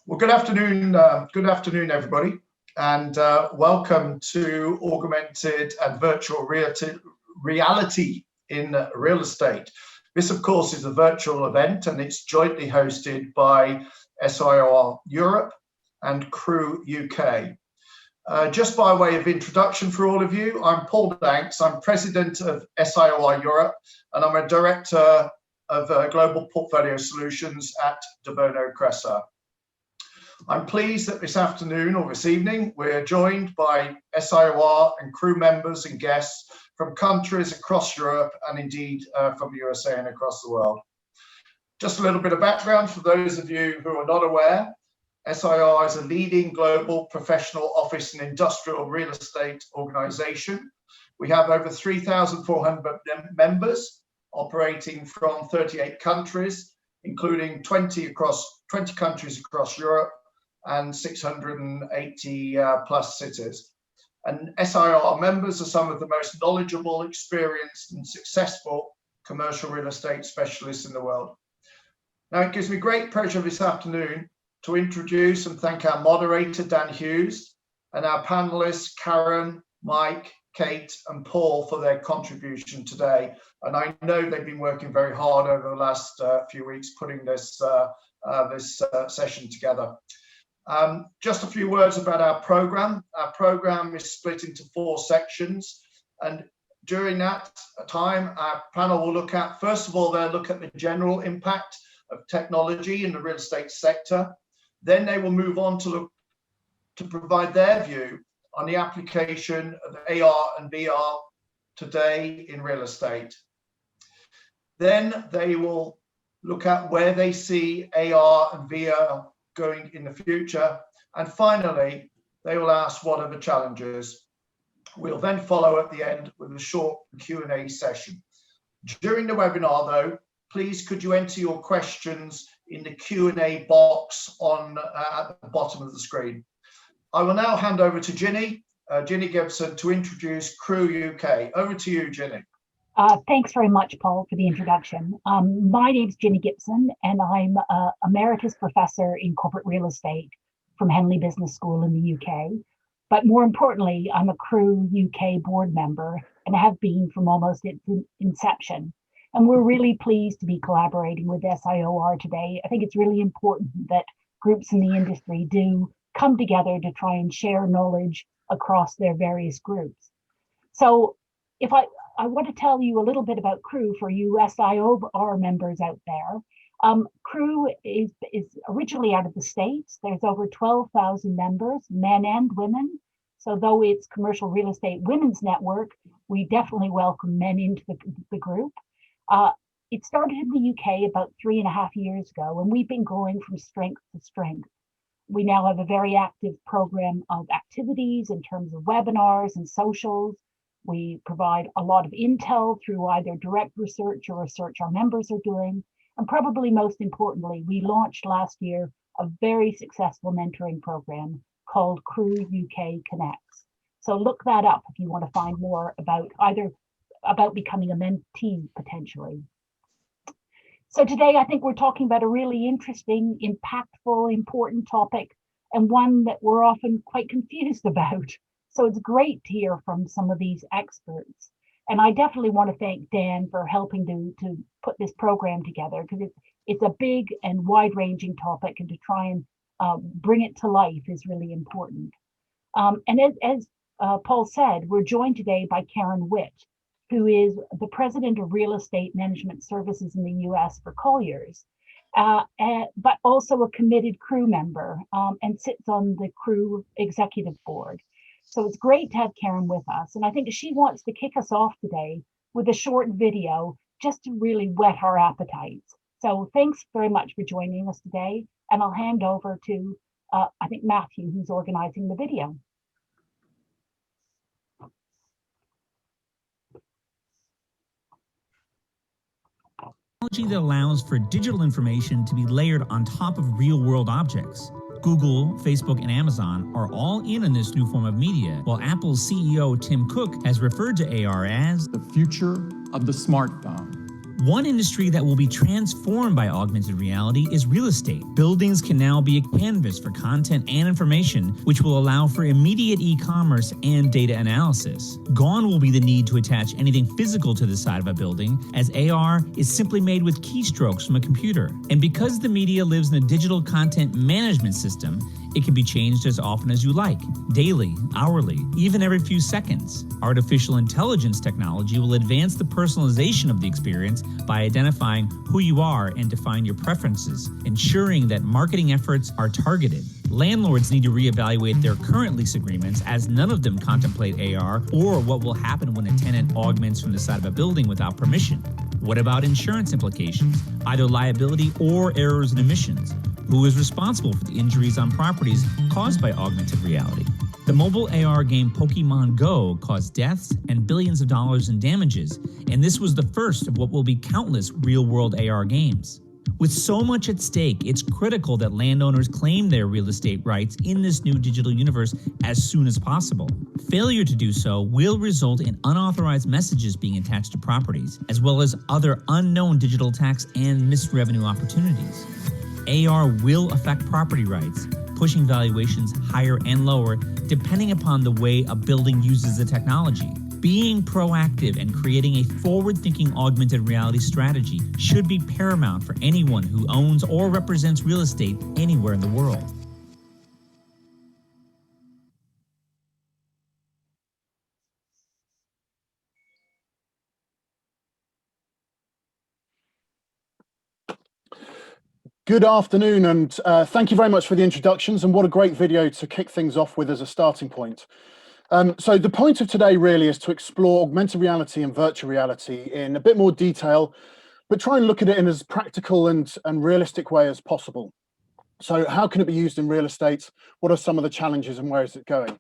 Well, good afternoon, everybody, and welcome to Augmented and Virtual Reality in Real Estate. This, of course, is a virtual event, and it's jointly hosted by SIOR Europe and Crew UK. Just by way of introduction for all of you, I'm Paul Danks. I'm president of SIOR Europe, and I'm a director of Global Portfolio Solutions at De Bono Cressa. I'm pleased that this afternoon or this evening, we're joined by SIOR and Crew members and guests from countries across Europe and indeed from the USA and across the world. Just a little bit of background for those of you who are not aware. SIOR is a leading global professional office and industrial real estate organization. We have over 3,400 members operating from 38 countries, including 20 countries across Europe and 680 plus cities. And SIOR members are some of the most knowledgeable, experienced and successful commercial real estate specialists in the world. Now, it gives me great pleasure this afternoon to introduce and thank our moderator, Dan Hughes, and our panelists, Karen, Mike, Kate, and Paul for their contribution today. And I know they've been working very hard over the last few weeks putting this session together. Just a few words about our program. Our program is split into 4 sections, and during that time, our panel will look at, first of all, they'll look at the general impact of technology in the real estate sector. Then they will move on to provide their view on the application of AR and VR today in real estate. Then they will look at where they see AR and VR going in the future. And finally, they will ask what are the challenges. We'll then follow at the end with a short Q&A session. During the webinar, though, please could you enter your questions in the Q&A box at the bottom of the screen. I will now hand over to Ginny Gibson to introduce Crew UK. Over to you, Ginny. Thanks very much, Paul, for the introduction. My name's Ginny Gibson, and I'm Emeritus Professor in Corporate Real Estate from Henley Business School in the UK. But more importantly, I'm a Crew UK board member and have been from almost its inception. And we're really pleased to be collaborating with SIOR today. I think it's really important that groups in the industry do come together to try and share knowledge across their various groups. So if I want to tell you a little bit about Crew for you SIOR members out there. Crew is originally out of the States. There's over 12,000 members, men and women. So though it's Commercial Real Estate Women's Network, we definitely welcome men into the group. It started in the UK about 3.5 years ago, and we've been growing from strength to strength. We now have a very active program of activities in terms of webinars and socials. We provide a lot of intel through either direct research or research our members are doing. And probably most importantly, we launched last year a very successful mentoring program called Crew UK Connects. So look that up if you want to find more about becoming a mentee potentially. So today I think we're talking about a really interesting, impactful, important topic, and one that we're often quite confused about. So it's great to hear from some of these experts. And I definitely want to thank Dan for helping to put this program together, because it's a big and wide-ranging topic, and to try and bring it to life is really important. And as Paul said, we're joined today by Karen Witt, who is the president of Real Estate Management Services in the US for Colliers, but also a committed Crew member and sits on the Crew executive board. So it's great to have Karen with us. And I think she wants to kick us off today with a short video just to really whet our appetites. So thanks very much for joining us today. And I'll hand over to, I think, Matthew, who's organizing the video. Technology that allows for digital information to be layered on top of real-world objects. Google, Facebook, and Amazon are all in on this new form of media, while Apple's CEO Tim Cook has referred to AR as the future of the smartphone. One industry that will be transformed by augmented reality is real estate. Buildings can now be a canvas for content and information, which will allow for immediate e-commerce and data analysis. Gone will be the need to attach anything physical to the side of a building, as AR is simply made with keystrokes from a computer. And because the media lives in a digital content management system, it can be changed as often as you like, daily, hourly, even every few seconds. Artificial intelligence technology will advance the personalization of the experience by identifying who you are and define your preferences, ensuring that marketing efforts are targeted. Landlords need to reevaluate their current lease agreements, as none of them contemplate AR or what will happen when a tenant augments from the side of a building without permission. What about insurance implications, either liability or errors and omissions? Who is responsible for the injuries on properties caused by augmented reality? The mobile AR game Pokemon Go caused deaths and billions of dollars in damages, and this was the first of what will be countless real-world AR games. With so much at stake, it's critical that landowners claim their real estate rights in this new digital universe as soon as possible. Failure to do so will result in unauthorized messages being attached to properties, as well as other unknown digital tax and missed revenue opportunities. AR will affect property rights, pushing valuations higher and lower depending upon the way a building uses the technology. Being proactive and creating a forward-thinking augmented reality strategy should be paramount for anyone who owns or represents real estate anywhere in the world. Good afternoon, and thank you very much for the introductions, and what a great video to kick things off with as a starting point. So the point of today really is to explore augmented reality and virtual reality in a bit more detail, but try and look at it in as practical and realistic way as possible. So how can it be used in real estate? What are some of the challenges and where is it going?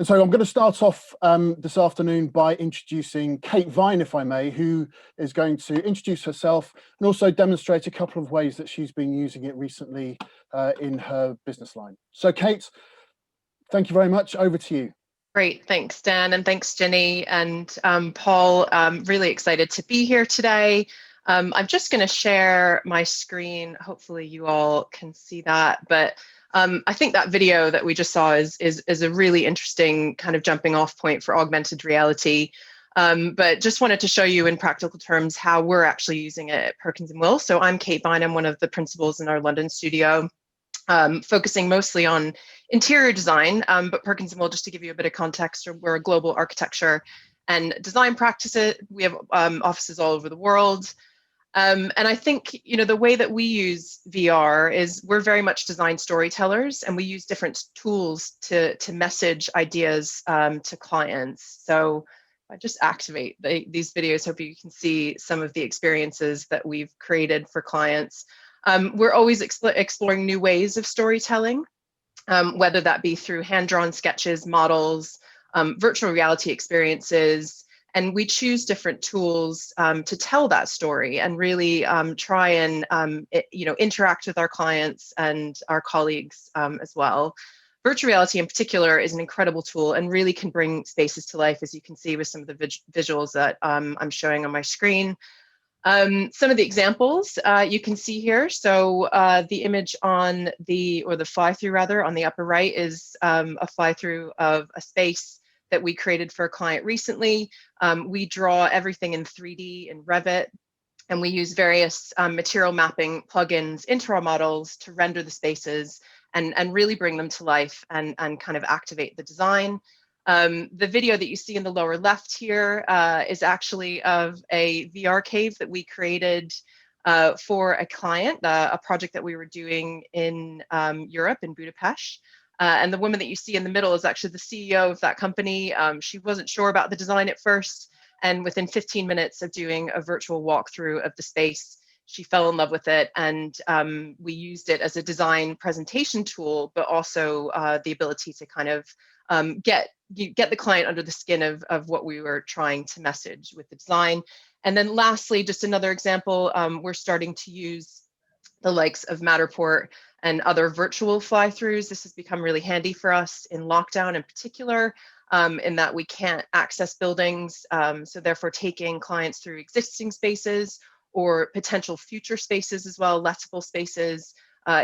And so I'm going to start off this afternoon by introducing Kate Vine, if I may, who is going to introduce herself and also demonstrate a couple of ways that she's been using it recently in her business line. So Kate, thank you very much. Over to you. Great, thanks Dan, and thanks Jenny and Paul. Really excited to be here today. I'm just going to share my screen. Hopefully you all can see that, but I think that video that we just saw is a really interesting kind of jumping off point for augmented reality. But just wanted to show you in practical terms how we're actually using it at Perkins & Will. So I'm Kate Vine, I'm one of the principals in our London studio, focusing mostly on interior design, but Perkins & Will, just to give you a bit of context, we're a global architecture and design practice. We have offices all over the world. And I think, you know, the way that we use VR is we're very much design storytellers, and we use different tools to message ideas to clients. So I just activate these videos, hope you can see some of the experiences that we've created for clients. We're always exploring new ways of storytelling, whether that be through hand-drawn sketches, models, virtual reality experiences, and we choose different tools to tell that story and really try and interact with our clients and our colleagues as well. Virtual reality in particular is an incredible tool and really can bring spaces to life, as you can see with some of the visuals that I'm showing on my screen. Some of the examples you can see here. So the image on the fly-through rather on the upper right is a fly-through of a space that we created for a client recently. We draw everything in 3D in Revit, and we use various material mapping plugins into our models to render the spaces and really bring them to life and kind of activate the design. The video that you see in the lower left here is actually of a VR cave that we created for a client, a project that we were doing in Europe, in Budapest. And the woman that you see in the middle is actually the CEO of that company. She wasn't sure about the design at first, and within 15 minutes of doing a virtual walkthrough of the space, she fell in love with it, and we used it as a design presentation tool, but also the ability to kind of get the client under the skin of what we were trying to message with the design. And then lastly, just another example, we're starting to use the likes of Matterport and other virtual fly-throughs. This has become really handy for us in lockdown in particular, in that we can't access buildings. So therefore taking clients through existing spaces or potential future spaces as well, lettable spaces,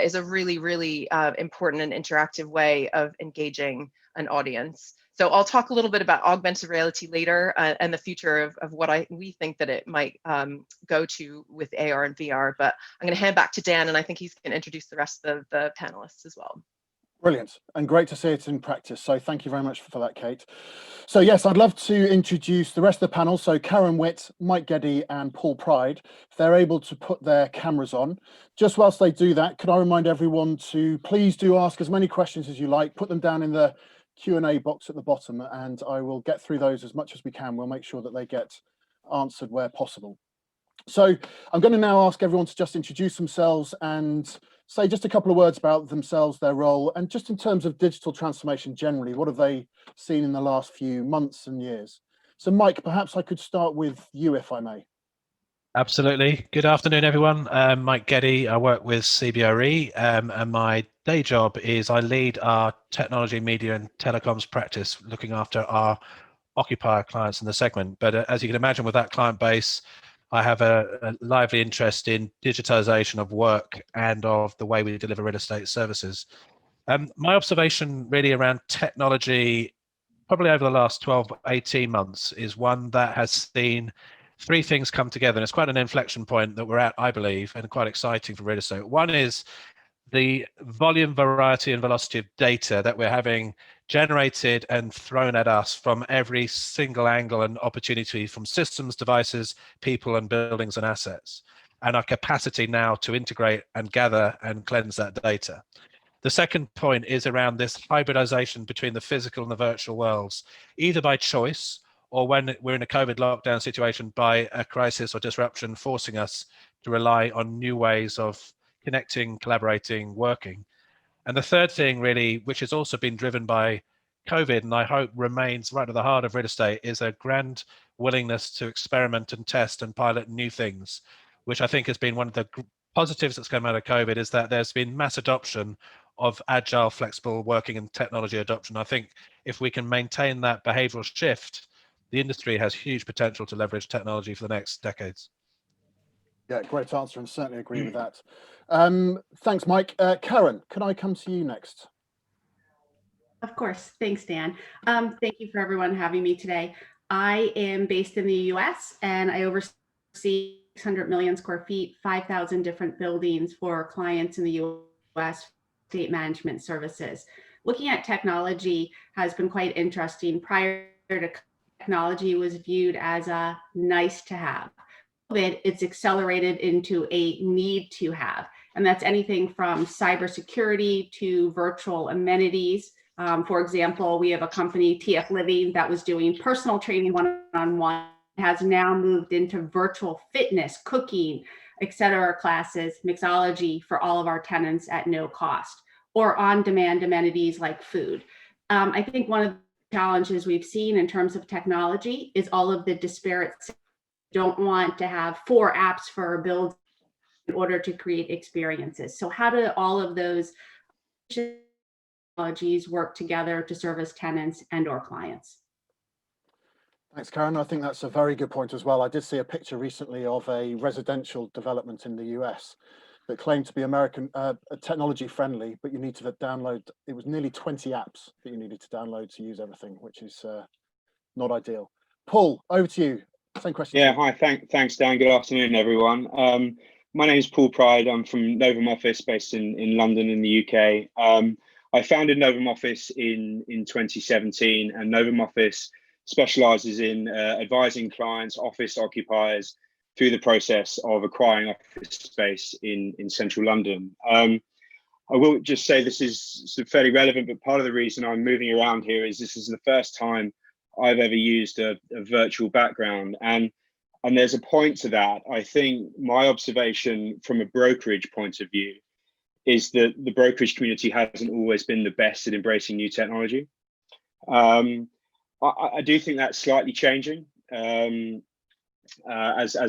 is a really, really important and interactive way of engaging an audience. So I'll talk a little bit about augmented reality later and the future of what we think that it might go to with AR and VR, but I'm going to hand back to Dan, and I think he's going to introduce the rest of the panelists as well. Brilliant, and great to see it in practice. So thank you very much for that, Kate. So yes, I'd love to introduce the rest of the panel. So Karen Witt, Mike Geddy and Paul Pride, if they're able to put their cameras on. Just whilst they do that, could I remind everyone to please do ask as many questions as you like, put them down in the Q&A box at the bottom, and I will get through those as much as we can. We'll make sure that they get answered where possible. So I'm going to now ask everyone to just introduce themselves and say just a couple of words about themselves, their role, and just in terms of digital transformation generally, what have they seen in the last few months and years? So Mike, perhaps I could start with you, if I may. Absolutely. Good afternoon, everyone. I'm Mike Geddy. I work with CBRE, and my day job is I lead our technology, media and telecoms practice, looking after our occupier clients in the segment. But as you can imagine, with that client base, I have a lively interest in digitization of work and of the way we deliver real estate services. My observation really around technology, probably over the last 12, 18 months, is one that has seen three things come together. And it's quite an inflection point that we're at, I believe, and quite exciting for real estate. One is the volume, variety, and velocity of data that we're having generated and thrown at us from every single angle and opportunity, from systems, devices, people, and buildings and assets, and our capacity now to integrate and gather and cleanse that data. The second point is around this hybridization between the physical and the virtual worlds, either by choice or when we're in a COVID lockdown situation by a crisis or disruption forcing us to rely on new ways of connecting, collaborating, working. And the third thing really, which has also been driven by COVID and I hope remains right at the heart of real estate, is a grand willingness to experiment and test and pilot new things, which I think has been one of the positives that's come out of COVID, is that there's been mass adoption of agile, flexible working and technology adoption. I think if we can maintain that behavioral shift, the industry has huge potential to leverage technology for the next decades. Yeah, great answer, and certainly agree with that. Thanks, Mike. Karen, can I come to you next? Of course. Thanks, Dan. Thank you for everyone having me today. I am based in the US and I oversee 600 million square feet, 5,000 different buildings for clients in the US state management services. Looking at technology has been quite interesting. Prior to technology was viewed as a nice to have. It's accelerated into a need to have. And that's anything from cybersecurity to virtual amenities. For example, we have a company, TF Living, that was doing personal training one-on-one, has now moved into virtual fitness, cooking, etc. classes, mixology for all of our tenants at no cost, or on-demand amenities like food. I think one of the challenges we've seen in terms of technology is all of the disparate. Don't want to have 4 apps for a build in order to create experiences. So how do all of those technologies work together to service tenants and or clients? Thanks, Karen. I think that's a very good point as well. I did see a picture recently of a residential development in the US that claimed to be American technology friendly, but you need to download, it was nearly 20 apps that you needed to download to use everything, which is not ideal. Paul, over to you. Same question. Yeah, hi, thanks, Dan. Good afternoon, everyone. My name is Paul Pride. I'm from Novum Office, based in London in the UK. I founded Novum Office in 2017, and Novum Office specializes in advising clients, office occupiers, through the process of acquiring office space in central London. I will just say this is fairly relevant, but part of the reason I'm moving around here is this is the first time I've ever used a virtual background, and there's a point to that. I think my observation from a brokerage point of view is that the brokerage community hasn't always been the best at embracing new technology. I do think that's slightly changing as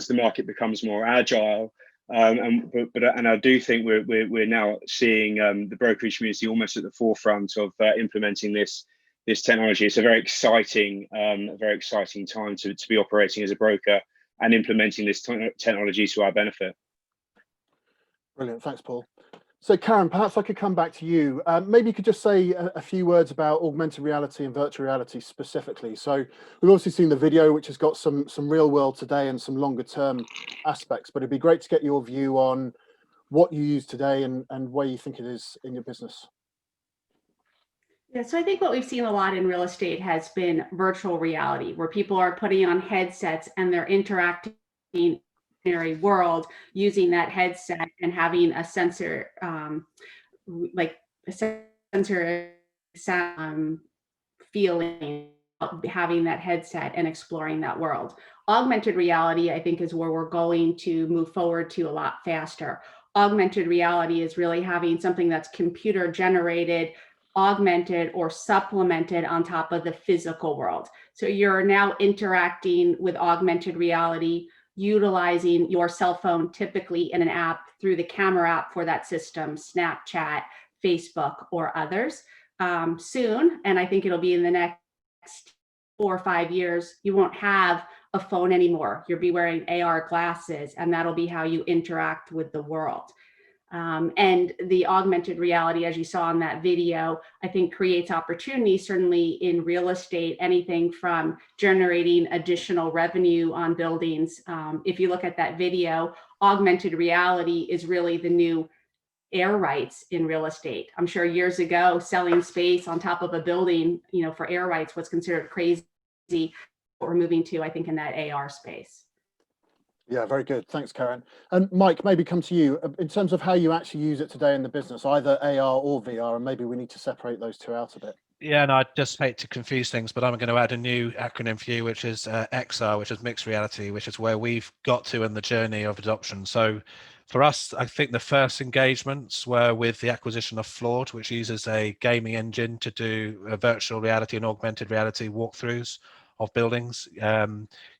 the market becomes more agile, and I do think we're now seeing the brokerage community almost at the forefront of implementing this technology. It's a very exciting time to be operating as a broker and implementing this technology to our benefit. Brilliant, thanks, Paul. So Karen, perhaps I could come back to you. Maybe you could just say a few words about augmented reality and virtual reality specifically. So we've obviously seen the video, which has got some real world today and some longer term aspects, but it'd be great to get your view on what you use today and where you think it is in your business. Yeah, so I think what we've seen a lot in real estate has been virtual reality, where people are putting on headsets and they're interacting in a world using that headset and having a sensor, like a sensor sound feeling, having that headset and exploring that world. Augmented reality, I think, is where we're going to move forward to a lot faster. Augmented reality is really having something that's computer generated, augmented or supplemented on top of the physical world. So you're now interacting with augmented reality, utilizing your cell phone, typically in an app through the camera app for that system, Snapchat, Facebook, or others. Soon, and I think it'll be in the next 4 or 5 years, you won't have a phone anymore. You'll be wearing AR glasses, and that'll be how you interact with the world. And the augmented reality, as you saw in that video, I think creates opportunities, certainly in real estate, anything from generating additional revenue on buildings. If you look at that video, augmented reality is really the new air rights in real estate. I'm sure years ago, selling space on top of a building, for air rights was considered crazy. What we're moving to, I think, in that AR space. Yeah, very good. Thanks, Karen. And Mike, maybe come to you in terms of how you actually use it today in the business, either AR or VR, and maybe we need to separate those two out a bit. Yeah, and I just hate to confuse things, but I'm going to add a new acronym for you, which is XR, which is mixed reality, which is where we've got to in the journey of adoption. So for us, I think the first engagements were with the acquisition of Flawed, which uses a gaming engine to do virtual reality and augmented reality walkthroughs of buildings,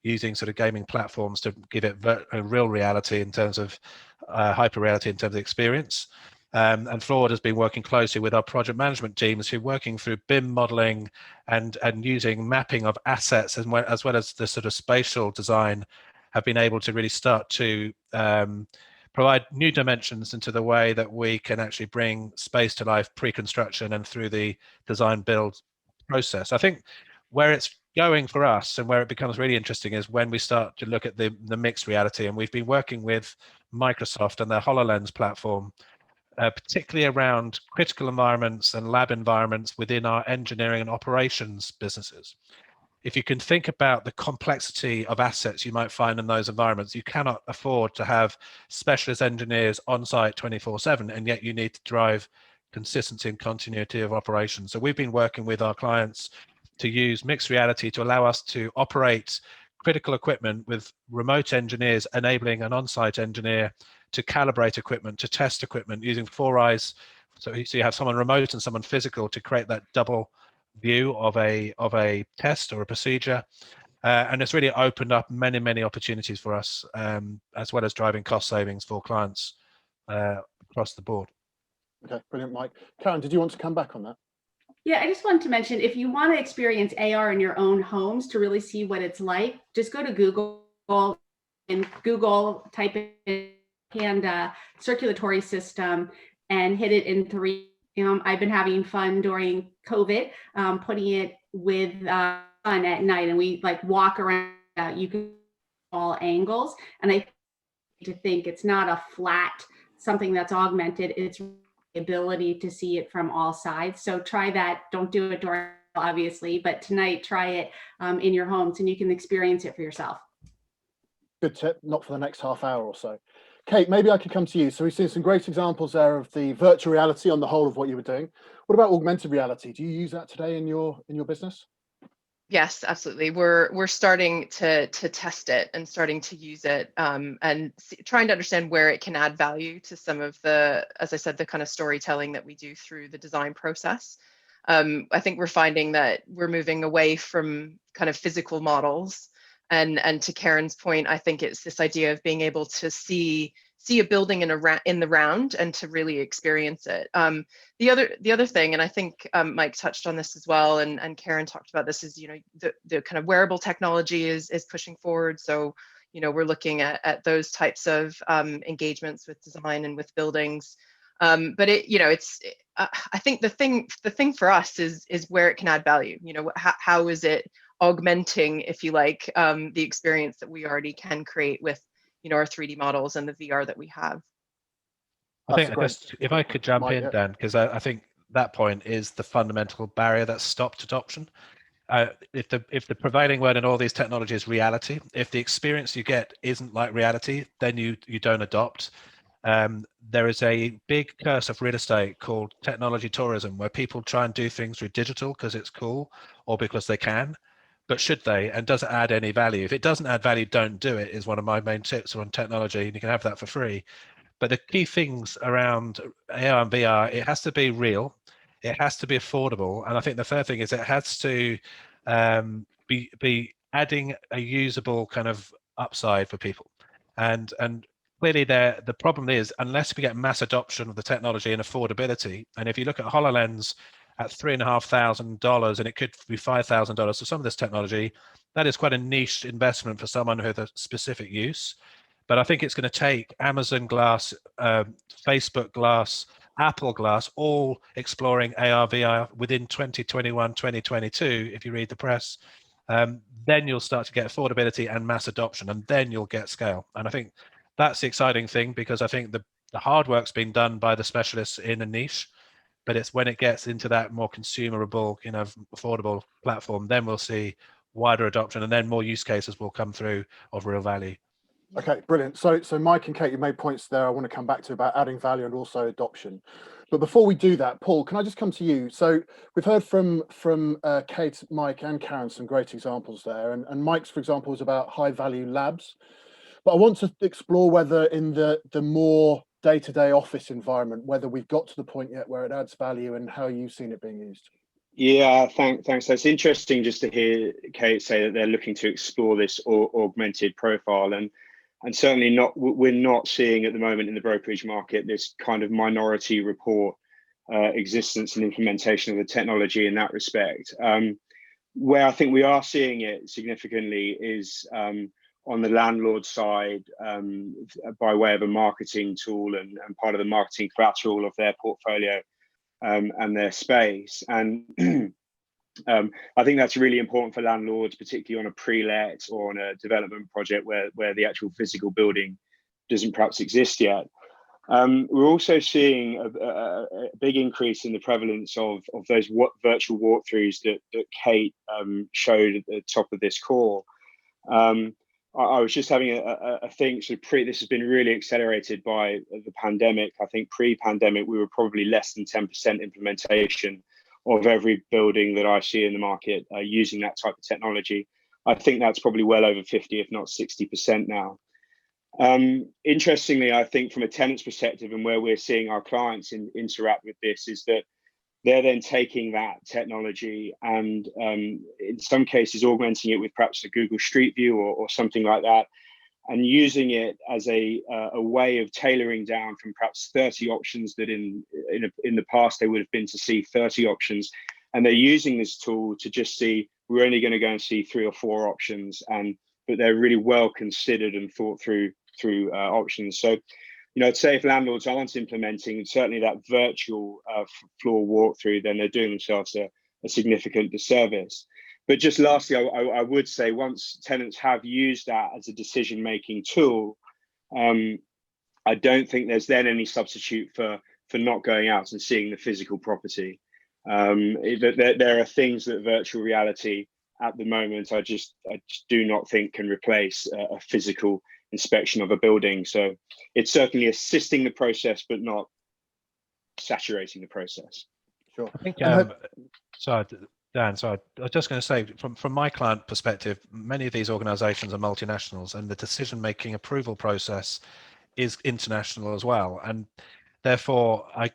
using sort of gaming platforms to give it real reality in terms of hyper reality in terms of experience. And Flawed has been working closely with our project management teams who are working through BIM modeling and using mapping of assets as well as the sort of spatial design, have been able to really start to provide new dimensions into the way that we can actually bring space to life pre-construction and through the design build process. I think where it's going for us and where it becomes really interesting is when we start to look at the mixed reality, and we've been working with Microsoft and their HoloLens platform, particularly around critical environments and lab environments within our engineering and operations businesses. If you can think about the complexity of assets you might find in those environments, you cannot afford to have specialist engineers on site 24/7, and yet you need to drive consistency and continuity of operations. So we've been working with our clients to use mixed reality to allow us to operate critical equipment with remote engineers, enabling an on-site engineer to calibrate equipment, to test equipment using 4 eyes. So you have someone remote and someone physical to create that double view of a test or a procedure. And it's really opened up many opportunities for us, as well as driving cost savings for clients across the board. Okay, brilliant, Mike. Karen, did you want to come back on that? Yeah, I just wanted to mention, if you want to experience AR in your own homes to really see what it's like, just go to Google and type in Panda circulatory system and hit it in 3. I've been having fun during COVID, putting it with fun at night, and we walk around. You can all angles, and I think it's not a flat something that's augmented. It's the ability to see it from all sides. So try that. Don't do it during, obviously, but tonight try it in your homes, and you can experience it for yourself. Good tip. Not for the next half hour or so. Kate, maybe I could come to you. So we've seen some great examples there of the virtual reality on the whole of what you were doing. What about augmented reality? Do you use that today in your business? Yes, absolutely. We're starting to test it and starting to use it, and trying to understand where it can add value to some of the, as I said, the kind of storytelling that we do through the design process. I think we're finding that we're moving away from kind of physical models, and to Karen's point, I think it's this idea of being able to see a building in the round and to really experience it. The other thing, and I think Mike touched on this as well, and Karen talked about this, is the kind of wearable technology is pushing forward. So we're looking at those types of engagements with design and with buildings. But I think the thing for us is where it can add value. How is it augmenting, if you like, the experience that we already can create with our 3D models and the VR that we have. I think if I could jump in, Dan, because I think that point is the fundamental barrier that stopped adoption. If the prevailing word in all these technologies is reality, if the experience you get isn't like reality, then you don't adopt. There is a big curse of real estate called technology tourism, where people try and do things through digital because it's cool or because they can. But should they? And does it add any value? If it doesn't add value, don't do it, is one of my main tips on technology, and you can have that for free. But the key things around AR and VR, it has to be real, it has to be affordable, and I think the third thing is it has to be adding a usable kind of upside for people. And clearly the problem is, unless we get mass adoption of the technology and affordability, and if you look at HoloLens at $3,500 and it could be $5,000 for some of this technology, that is quite a niche investment for someone with a specific use. But I think it's going to take Amazon Glass, Facebook Glass, Apple Glass, all exploring AR, VR within 2021, 2022, if you read the press. Then you'll start to get affordability and mass adoption, and then you'll get scale. And I think that's the exciting thing, because I think the hard work's been done by the specialists in a niche, but it's when it gets into that more consumable, affordable platform, then we'll see wider adoption, and then more use cases will come through of real value. Okay, brilliant. So Mike and Kate, you made points there I want to come back to about adding value and also adoption. But before we do that, Paul, can I just come to you? So we've heard from Kate, Mike and Karen some great examples there. And Mike's, for example, was about high value labs. But I want to explore whether in the more day-to-day office environment, whether we've got to the point yet where it adds value and how you've seen it being used. Yeah, thanks. That's interesting just to hear Kate say that they're looking to explore this augmented profile. And certainly we're not seeing at the moment in the brokerage market this kind of minority report existence and implementation of the technology in that respect. Where I think we are seeing it significantly is on the landlord side, by way of a marketing tool and part of the marketing collateral of their portfolio and their space. And I think that's really important for landlords, particularly on a pre-let or on a development project where the actual physical building doesn't perhaps exist yet. We're also seeing a big increase in the prevalence of those virtual walkthroughs that Kate showed at the top of this call. I was just having a think, this has been really accelerated by the pandemic. I think pre-pandemic, we were probably less than 10% implementation of every building that I see in the market using that type of technology. I think that's probably well over 50, if not 60% now. Interestingly, I think from a tenant's perspective and where we're seeing our clients interact with this is that they're then taking that technology and in some cases augmenting it with perhaps a Google Street View or something like that, and using it as a way of tailoring down from perhaps 30 options that in the past they would have been to see 30 options. And they're using this tool to just see, we're only going to go and see 3 or 4 options, but they're really well considered and thought through options. So, I'd say if landlords aren't implementing certainly that virtual floor walkthrough, then they're doing themselves a significant disservice. But just lastly, I would say once tenants have used that as a decision-making tool, I don't think there's then any substitute for not going out and seeing the physical property. There are things that virtual reality at the moment, I just do not think can replace a physical inspection of a building. So it's certainly assisting the process, but not saturating the process. Sure. I think, sorry, Dan, so I was just going to say, from my client perspective, many of these organizations are multinationals, and the decision-making approval process is international as well. And therefore, I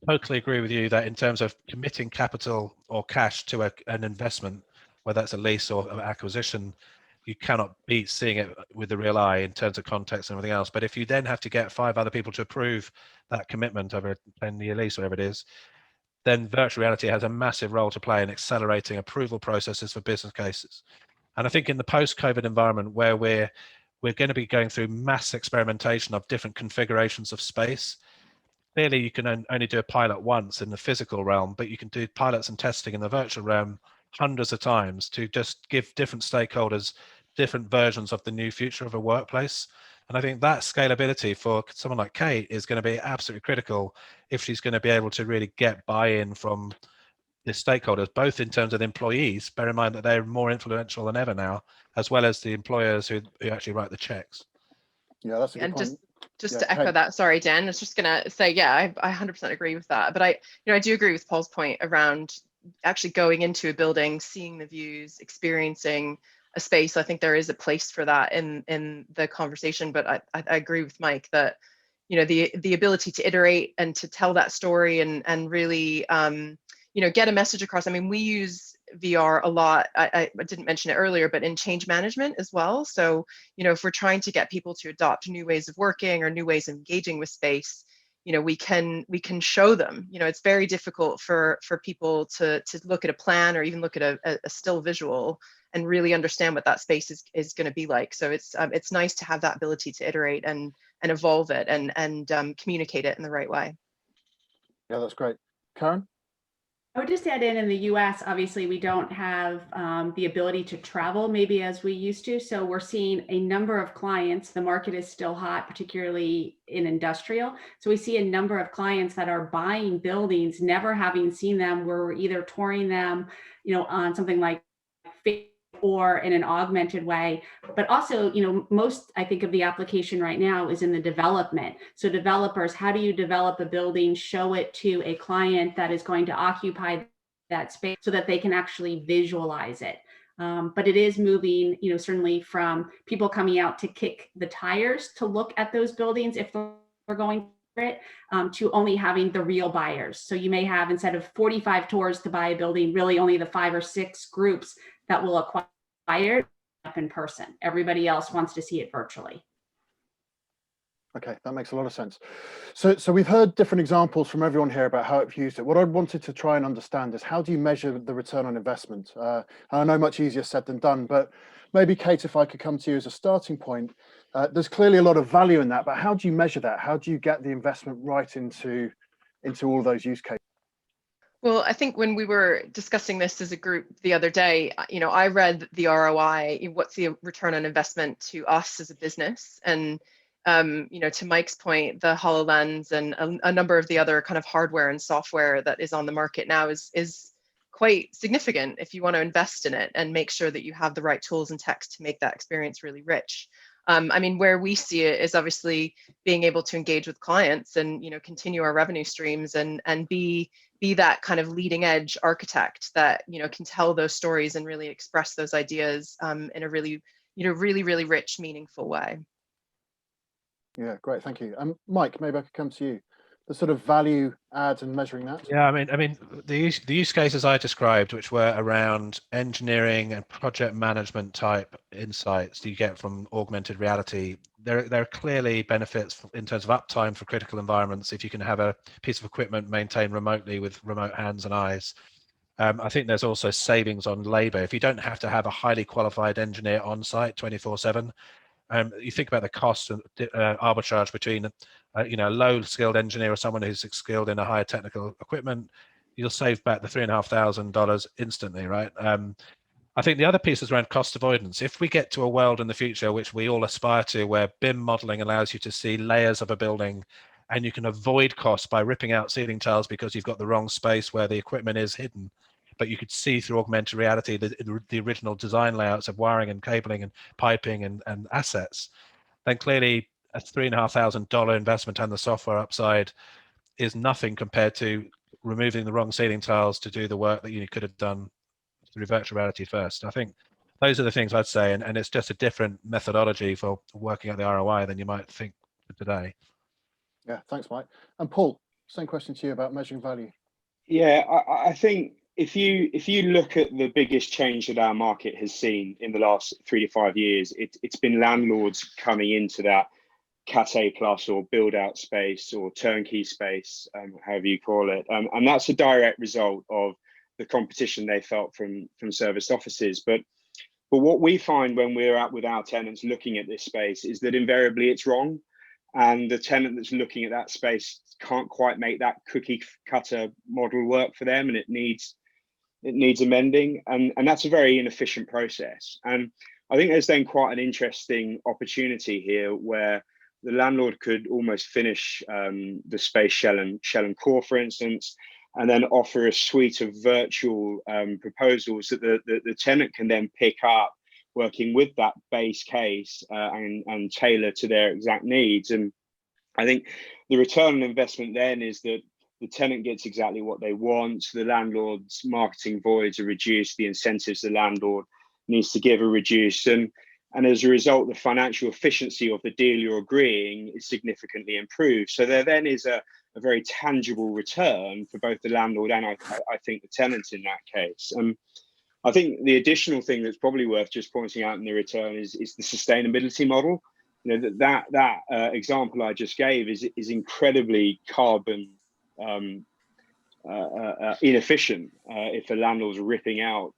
totally agree with you that in terms of committing capital or cash to an investment, whether that's a lease or an acquisition, you cannot beat seeing it with the real eye in terms of context and everything else. But if you then have to get 5 other people to approve that commitment over a 10-year lease, whatever it is, then virtual reality has a massive role to play in accelerating approval processes for business cases. And I think in the post-COVID environment where we're we're going to be going through mass experimentation of different configurations of space. Clearly, you can only do a pilot once in the physical realm, but you can do pilots and testing in the virtual realm hundreds of times to just give different stakeholders different versions of the new future of a workplace. And I think that scalability for someone like Kate is going to be absolutely critical if she's going to be able to really get buy-in from the stakeholders, both in terms of the employees, bear in mind that they're more influential than ever now, as well as the employers who actually write the checks. Yeah, that's a good And point. just Yeah, to echo Kate. that, sorry, Dan, I was just gonna say, yeah, I 100% agree with that. But I do agree with Paul's point around actually going into a building, seeing the views, experiencing a space. I think there is a place for that in the conversation. But I agree with Mike that, you know, the ability to iterate and to tell that story and really you know, get a message across. I mean, we use VR a lot. I didn't mention it earlier, but in change management as well. So, you know, if we're trying to get people to adopt new ways of working or new ways of engaging with space, you know, we can show them. You know, it's very difficult for people to look at a plan or even look at a still visual and really understand what that space is going to be like. So it's nice to have that ability to iterate and evolve it and communicate it in the right way. Yeah, that's great. Karen? I would just add in the US, obviously, we don't have the ability to travel maybe as we used to. So we're seeing a number of clients. The market is still hot, particularly in industrial. So we see a number of clients that are buying buildings, never having seen them. We're either touring them, you know, on something like Facebook or in an augmented way. But also, you know, most, I think, of the application right now is in the development. So developers, how do you develop a building, show it to a client that is going to occupy that space so that they can actually visualize it? But it is moving, you know, certainly from people coming out to kick the tires to look at those buildings if they're going for it, to only having the real buyers. So you may have, instead of 45 tours to buy a building, really only the 5 or 6 groups that will acquire up in person. Everybody else wants to see it virtually. Okay, that makes a lot of sense. So we've heard different examples from everyone here about how it's used it. What I wanted to try and understand is, how do you measure the return on investment? I know much easier said than done, but maybe Kate, if I could come to you as a starting point, there's clearly a lot of value in that, but how do you measure that? How do you get the investment right into all of those use cases? Well, I think when we were discussing this as a group the other day, you know, I read the ROI, what's the return on investment to us as a business? And, you know, to Mike's point, the HoloLens and a number of the other kind of hardware and software that is on the market now is quite significant if you want to invest in it and make sure that you have the right tools and tech to make that experience really rich. I mean, where we see it is obviously being able to engage with clients and, you know, continue our revenue streams and be that kind of leading edge architect that, you know, can tell those stories and really express those ideas in a really, you know, really rich, meaningful way. Yeah, great, thank you. Mike, maybe I could come to you. The sort of value add and measuring that. Yeah, I mean, the use cases I described, which were around engineering and project management type insights you get from augmented reality, there are clearly benefits in terms of uptime for critical environments if you can have a piece of equipment maintained remotely with remote hands and eyes. I think there's also savings on labor. If you don't have to have a highly qualified engineer on site 24/7, you think about the cost and arbitrage between you know, a low-skilled engineer or someone who's skilled in a higher technical equipment, you'll save back the $3,500 instantly, right? I think the other piece is around cost avoidance. If we get to a world in the future, which we all aspire to, where BIM modeling allows you to see layers of a building and you can avoid costs by ripping out ceiling tiles because you've got the wrong space where the equipment is hidden, but you could see through augmented reality the original design layouts of wiring and cabling and piping and assets, then clearly a $3,500 investment and the software upside is nothing compared to removing the wrong ceiling tiles to do the work that you could have done through virtual reality first. I think those are the things I'd say, and it's just a different methodology for working out the ROI than you might think today. Yeah, thanks, Mike. And Paul, same question to you about measuring value. Yeah, I think if you look at the biggest change that our market has seen in the last 3 to 5 years, it's been landlords coming into that Cat A plus or build out space or turnkey space, however you call it, and that's a direct result of the competition they felt from serviced offices. But But what we find when we're out with our tenants looking at this space is that invariably it's wrong. And the tenant that's looking at that space can't quite make that cookie cutter model work for them, and it needs amending, and that's a very inefficient process. And I think there's then quite an interesting opportunity here where the landlord could almost finish the space shell and core, for instance, and then offer a suite of virtual proposals that the tenant can then pick up, working with that base case and tailor to their exact needs. And I think the return on investment then is that the tenant gets exactly what they want, the landlord's marketing voids are reduced, the incentives the landlord needs to give are reduced, and as a result, the financial efficiency of the deal you're agreeing is significantly improved. So there then is a very tangible return for both the landlord and I think the tenants in that case. I think the additional thing that's probably worth just pointing out in the return is the sustainability model. You know, that example I just gave is incredibly carbon inefficient if a landlord's ripping out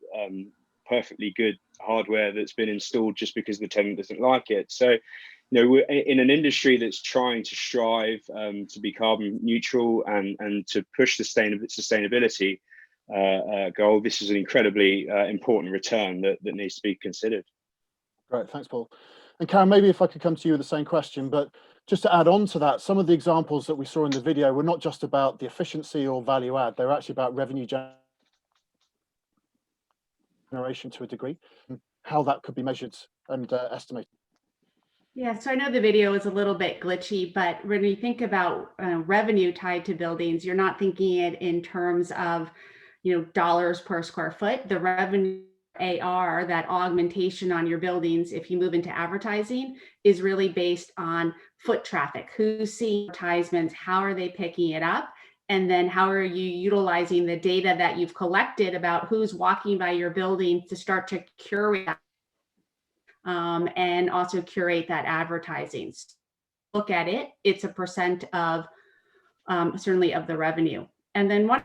perfectly good hardware that's been installed just because the tenant doesn't like it. So, you know, we're in an industry that's trying to strive to be carbon neutral and to push the sustainability goal. This is an incredibly important return that needs to be considered. Great, thanks, Paul. And Karen, maybe if I could come to you with the same question, but just to add on to that, some of the examples that we saw in the video were not just about the efficiency or value add, they were actually about revenue generation to a degree, and how that could be measured and estimated. Yeah, so I know the video is a little bit glitchy, but when you think about revenue tied to buildings, you're not thinking it in terms of, you know, dollars per square foot. The revenue AR, that augmentation on your buildings, if you move into advertising, is really based on foot traffic. Who's seeing advertisements? How are they picking it up? And then how are you utilizing the data that you've collected about who's walking by your building to start to curate and also curate that advertising. Look at it, it's a percent of certainly of the revenue. And then one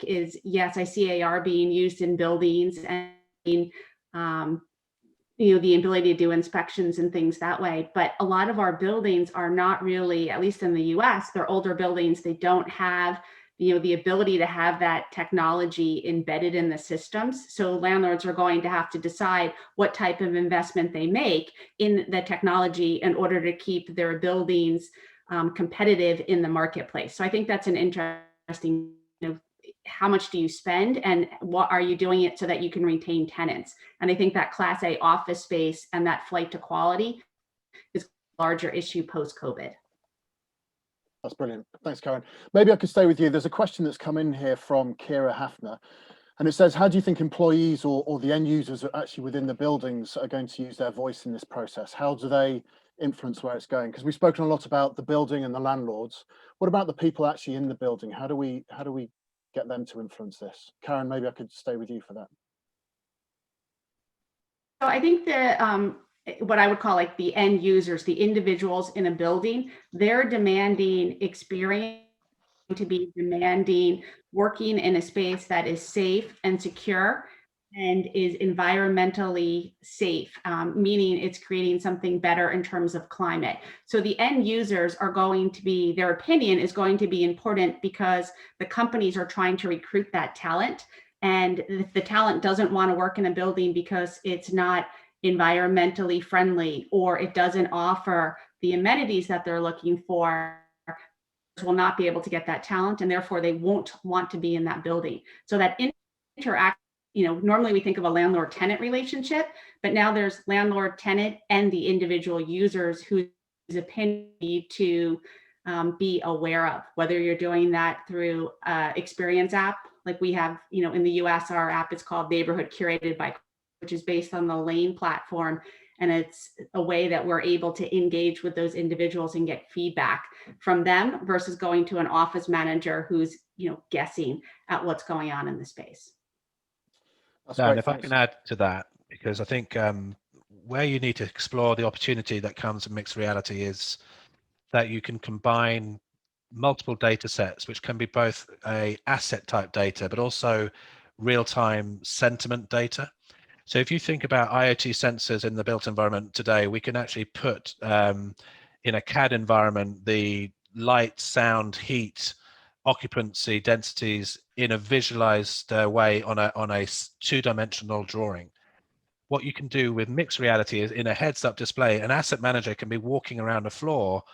is, yes, I see AR being used in buildings and you know, the ability to do inspections and things that way. But a lot of our buildings are not really, at least in the US, they're older buildings. They don't have, you know, the ability to have that technology embedded in the systems. So landlords are going to have to decide what type of investment they make in the technology in order to keep their buildings competitive in the marketplace. So I think that's an interesting, you know, how much do you spend and what are you doing it so that you can retain tenants? And I think that Class A office space and that flight to quality is a larger issue post-COVID. That's brilliant. Thanks, Karen. Maybe I could stay with you. There's a question that's come in here from Kira Hafner, and it says, how do you think employees or the end users are actually within the buildings are going to use their voice in this process? How do they influence where it's going? Because we've spoken a lot about the building and the landlords. What about the people actually in the building? How do we get them to influence this? Karen, maybe I could stay with you for that. So I think that what I would call like the end users, the individuals in a building, they're demanding experience, to be demanding working in a space that is safe and secure and is environmentally safe, meaning it's creating something better in terms of climate. So the end users are going to be, their opinion is going to be important because the companies are trying to recruit that talent. And if the talent doesn't want to work in a building because it's not environmentally friendly or it doesn't offer the amenities that they're looking for, will not be able to get that talent, and therefore they won't want to be in that building. So that interact, you know, normally we think of a landlord-tenant relationship, but now there's landlord-tenant and the individual users whose opinion you need to be aware of, whether you're doing that through experience app, like we have, you know, in the US, our app is called Neighborhood Curated by, which is based on the Lane platform. And it's a way that we're able to engage with those individuals and get feedback from them versus going to an office manager who's, you know, guessing at what's going on in the space. Dan, if I can add to that, because I think where you need to explore the opportunity that comes in mixed reality is that you can combine multiple data sets, which can be both a asset type data, but also real-time sentiment data. So if you think about IoT sensors in the built environment today, we can actually put in a CAD environment the light, sound, heat, occupancy densities in a visualized way on a two-dimensional drawing. What you can do with mixed reality is in a heads-up display, an asset manager can be walking around a floor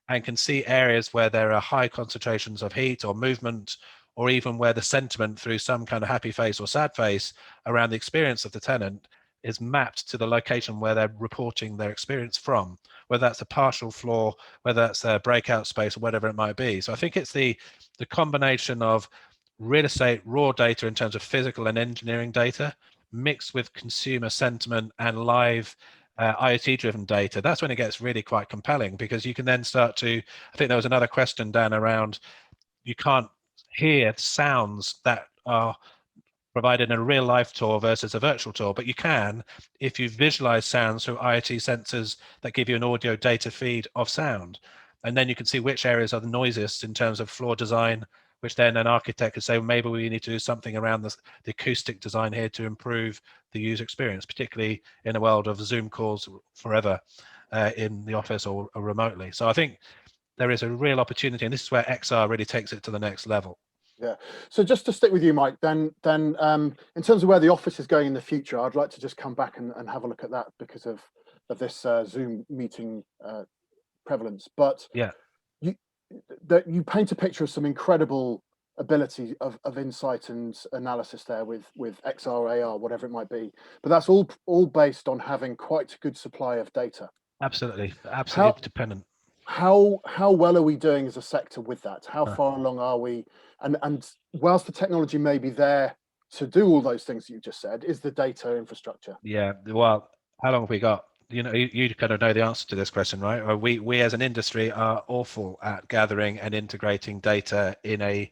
and can see areas where there are high concentrations of heat or movement, or even where the sentiment through some kind of happy face or sad face around the experience of the tenant is mapped to the location where they're reporting their experience from, whether that's a partial floor, whether that's a breakout space, or whatever it might be. So I think it's the combination of real estate raw data in terms of physical and engineering data mixed with consumer sentiment and live IoT driven data. That's when it gets really quite compelling, because you can then start to, I think there was another question, Dan, around you can't hear sounds that are provided in a real life tour versus a virtual tour, but you can if you visualize sounds through IoT sensors that give you an audio data feed of sound. And then you can see which areas are the noisiest in terms of floor design, which then an architect could say, well, maybe we need to do something around the acoustic design here to improve the user experience, particularly in a world of Zoom calls forever in the office or remotely. So I think there is a real opportunity, and this is where XR really takes it to the next level. Yeah. So just to stick with you, Mike, then in terms of where the office is going in the future, I'd like to just come back and have a look at that because of this Zoom meeting prevalence. But yeah, you paint a picture of some incredible ability of insight and analysis there with XR, AR, whatever it might be. But that's all based on having quite a good supply of data. Absolutely dependent. How well are we doing as a sector with that? How far along are we? And whilst the technology may be there to do all those things that you just said, is the data infrastructure? Yeah, well, how long have we got? You know, you kind of know the answer to this question, right? We as an industry are awful at gathering and integrating data in a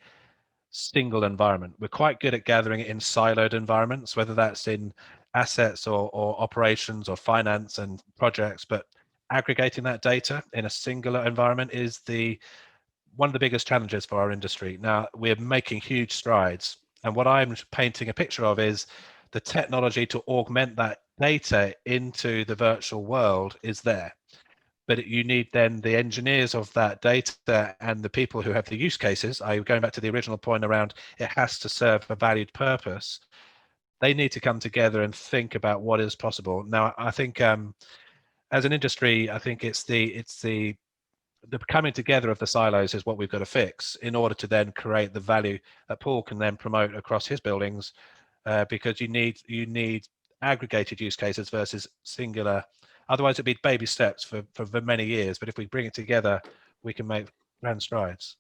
single environment. We're quite good at gathering it in siloed environments, whether that's in assets or operations or finance and projects, but aggregating that data in a singular environment is one of the biggest challenges for our industry. Now, we're making huge strides, and what I'm painting a picture of is the technology to augment that data into the virtual world is there. But you need then the engineers of that data and the people who have the use cases. Going back to the original point around it has to serve a valued purpose. They need to come together and think about what is possible. Now, I think as an industry, I think it's the coming together of the silos is what we've got to fix in order to then create the value that Paul can then promote across his buildings, because you need aggregated use cases versus singular. Otherwise, it'd be baby steps for many years. But if we bring it together, we can make grand strides.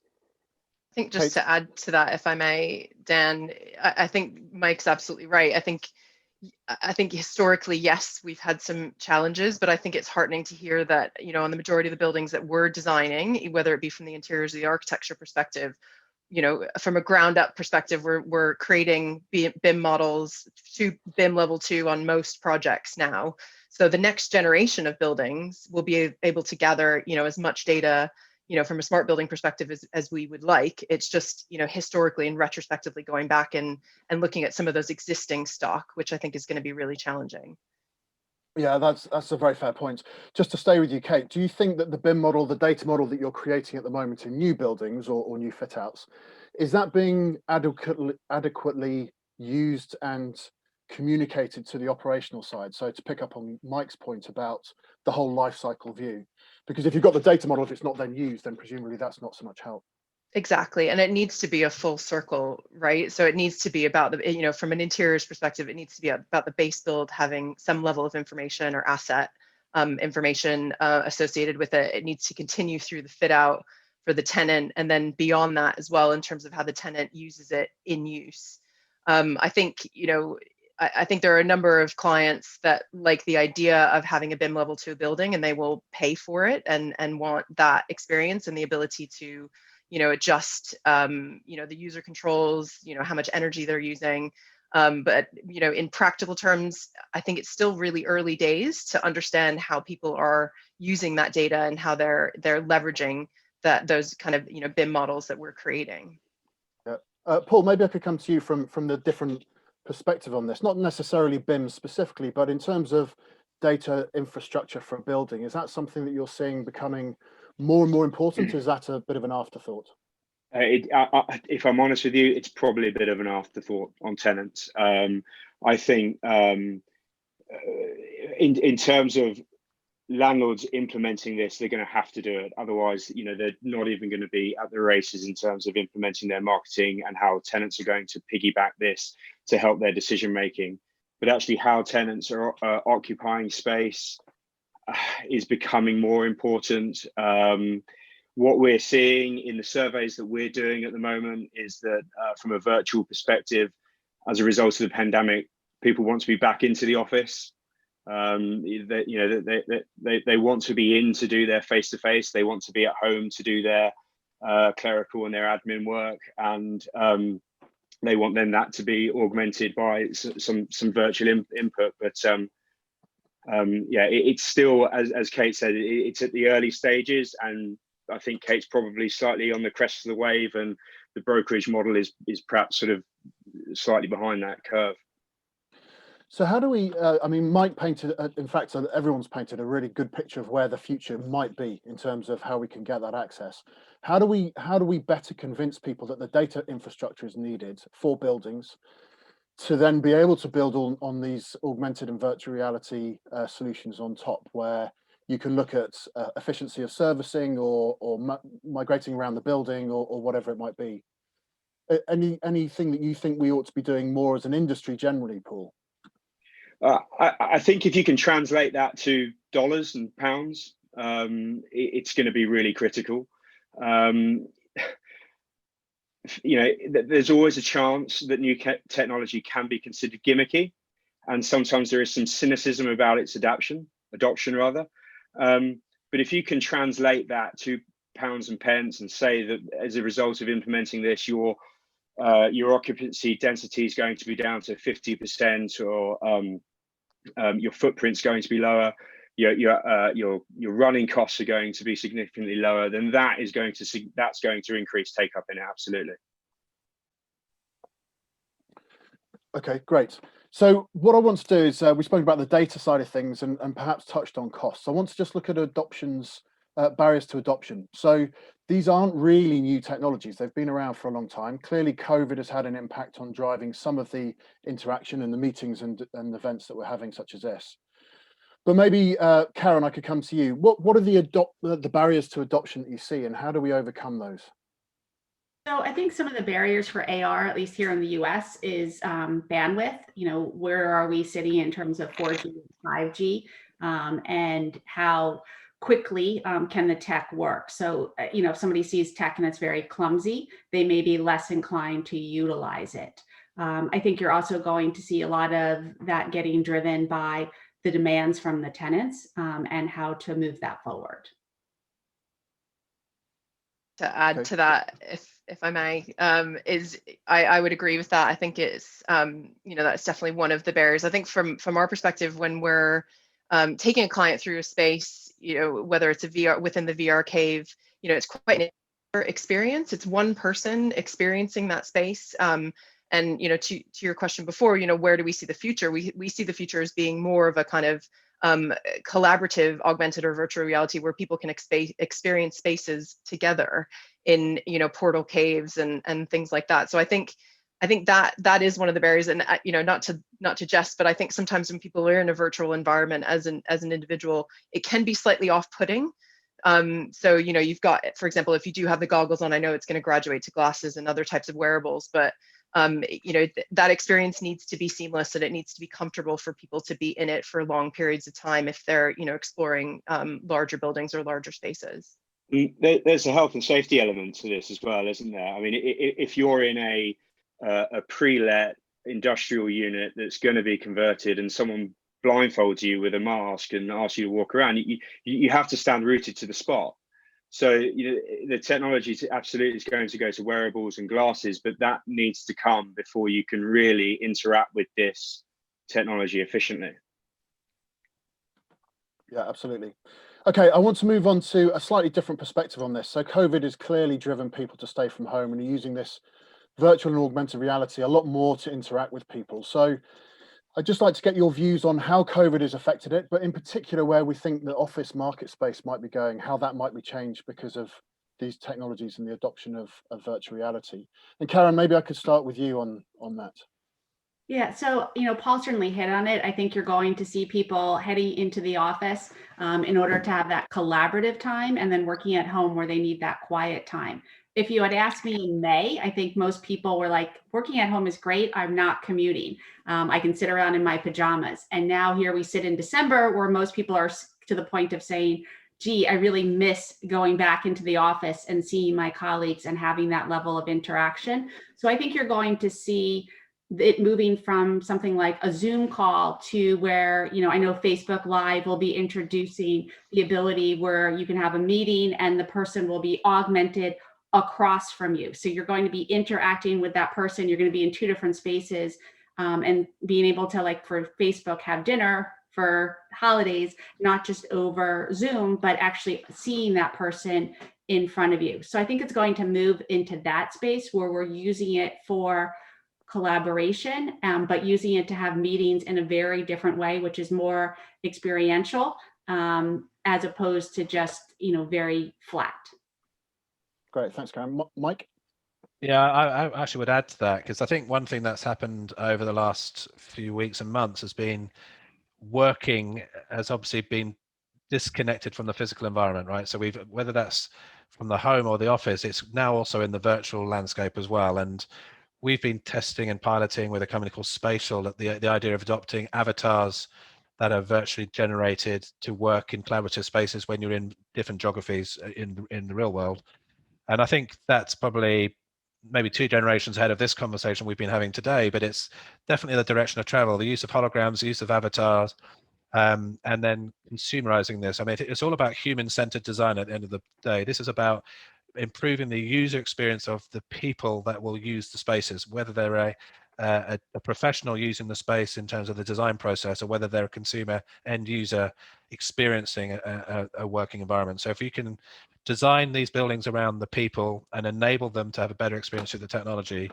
I think just to add to that, if I may, Dan, I think Mike's absolutely right. I think historically, yes, we've had some challenges, but I think it's heartening to hear that, you know, on the majority of the buildings that we're designing, whether it be from the interiors or the architecture perspective, you know, from a ground up perspective, we're creating BIM models to BIM level 2 on most projects now. So the next generation of buildings will be able to gather, you know, as much data, you know, from a smart building perspective as we would like. It's just, you know, historically and retrospectively going back and looking at some of those existing stock, which I think is going to be really challenging. Yeah, that's a very fair point. Just to stay with you, Kate, do you think that the BIM model, the data model that you're creating at the moment in new buildings or new fit outs, is that being adequately used and communicated to the operational side? So to pick up on Mike's point about the whole life cycle view, because if you've got the data model, if it's not then used, then presumably that's not so much help. Exactly. And it needs to be a full circle, right? So it needs to be about the, you know, from an interiors perspective, it needs to be about the base build having some level of information or asset information associated with it. It needs to continue through the fit out for the tenant, and then beyond that as well in terms of how the tenant uses it in use. I think, you know, I think there are a number of clients that like the idea of having a BIM level 2 building, and they will pay for it and want that experience and the ability to, you know, adjust, you know, the user controls, you know, how much energy they're using. But, you know, in practical terms, I think it's still really early days to understand how people are using that data and how they're leveraging those kind of, you know, BIM models that we're creating. Yeah. Paul, maybe I could come to you from the different perspective on this, not necessarily BIM specifically, but in terms of data infrastructure for a building, is that something that you're seeing becoming more and more important? Is that a bit of an afterthought? If I'm honest with you, it's probably a bit of an afterthought on tenants. I think in terms of landlords implementing this, they're going to have to do it. Otherwise, they're not even going to be at the races in terms of implementing their marketing and how tenants are going to piggyback this to help their decision making. But actually, how tenants are occupying space is becoming more important. What we're seeing in the surveys that we're doing at the moment is that from a virtual perspective, as a result of the pandemic, people want to be back into the office. They want to be in to do their face-to-face. They want to be at home to do their clerical and their admin work, and they want then that to be augmented by some virtual input. But it's still, as Kate said, it's at the early stages, and I think Kate's probably slightly on the crest of the wave, and the brokerage model is perhaps sort of slightly behind that curve. So how do we, Mike painted, in fact, everyone's painted a really good picture of where the future might be in terms of how we can get that access. How do we better convince people that the data infrastructure is needed for buildings to then be able to build on these augmented and virtual reality solutions on top, where you can look at efficiency of servicing or migrating around the building or whatever it might be? Anything that you think we ought to be doing more as an industry generally, Paul? I think if you can translate that to dollars and pounds, it's going to be really critical. There's always a chance that new technology can be considered gimmicky, and sometimes there is some cynicism about its adoption rather. But if you can translate that to pounds and pence and say that as a result of implementing this, your occupancy density is going to be down to 50%, or your footprint's going to be lower, your running costs are going to be significantly lower, then that's going to increase take up in it, absolutely. Okay, great. So what I want to do is we spoke about the data side of things and perhaps touched on costs. I want to just look at barriers to adoption. So these aren't really new technologies. They've been around for a long time. Clearly, COVID has had an impact on driving some of the interaction and the meetings and events that we're having, such as this. But maybe, Karen, I could come to you. What are the barriers to adoption that you see, and how do we overcome those? So I think some of the barriers for AR, at least here in the US, is bandwidth. Where are we sitting in terms of 4G and 5G, and how quickly can the tech work? So, if somebody sees tech and it's very clumsy, they may be less inclined to utilize it. I think you're also going to see a lot of that getting driven by the demands from the tenants and how to move that forward. To add to that, if I may, I would agree with that. I think it's that's definitely one of the barriers. I think from our perspective, when we're taking a client through a space, whether it's a VR within the VR cave, it's quite an experience. It's one person experiencing that space. And to your question before, where do we see the future? We see the future as being more of a kind of collaborative augmented or virtual reality where people can experience spaces together in portal caves and things like that. So I think that is one of the barriers, and not to jest, but I think sometimes when people are in a virtual environment as an individual, it can be slightly off-putting. So you've got, for example, if you do have the goggles on, I know it's going to graduate to glasses and other types of wearables, but that experience needs to be seamless, and it needs to be comfortable for people to be in it for long periods of time if they're exploring larger buildings or larger spaces. There's a health and safety element to this as well, isn't there? I mean, if you're in a pre-let industrial unit that's going to be converted and someone blindfolds you with a mask and asks you to walk around, you have to stand rooted to the spot. So the technology absolutely is going to go to wearables and glasses, but that needs to come before you can really interact with this technology efficiently. Yeah, absolutely. Okay, I want to move on to a slightly different perspective on this. So COVID has clearly driven people to stay from home and are using this virtual and augmented reality a lot more to interact with people. So I'd just like to get your views on how COVID has affected it, but in particular where we think the office market space might be going, how that might be changed because of these technologies and the adoption of virtual reality. And Karen, maybe I could start with you on that. Yeah, so, Paul certainly hit on it. I think you're going to see people heading into the office in order to have that collaborative time, and then working at home where they need that quiet time. If you had asked me in May, I think most people were like, working at home is great. I'm not commuting. I can sit around in my pajamas. And now here we sit in December where most people are to the point of saying, gee, I really miss going back into the office and seeing my colleagues and having that level of interaction. So I think you're going to see it moving from something like a Zoom call to where, I know Facebook Live will be introducing the ability where you can have a meeting and the person will be augmented across from you. So you're going to be interacting with that person. You're going to be in two different spaces, and being able to, like for Facebook, have dinner for holidays, not just over Zoom, but actually seeing that person in front of you. So I think it's going to move into that space where we're using it for collaboration, but using it to have meetings in a very different way, which is more experiential, as opposed to just, very flat. Great, thanks, Karen. Mike? Yeah, I actually would add to that, because I think one thing that's happened over the last few weeks and months has been working has obviously been disconnected from the physical environment, right? So whether that's from the home or the office, it's now also in the virtual landscape as well. And we've been testing and piloting with a company called Spatial the idea of adopting avatars that are virtually generated to work in collaborative spaces when you're in different geographies in the real world. And I think that's probably maybe 2 generations ahead of this conversation we've been having today, but it's definitely the direction of travel, the use of holograms, the use of avatars, and then consumerizing this. I mean, it's all about human-centered design at the end of the day. This is about improving the user experience of the people that will use the spaces, whether they're a professional using the space in terms of the design process, or whether they're a consumer end user experiencing a working environment. So if you can design these buildings around the people and enable them to have a better experience with the technology,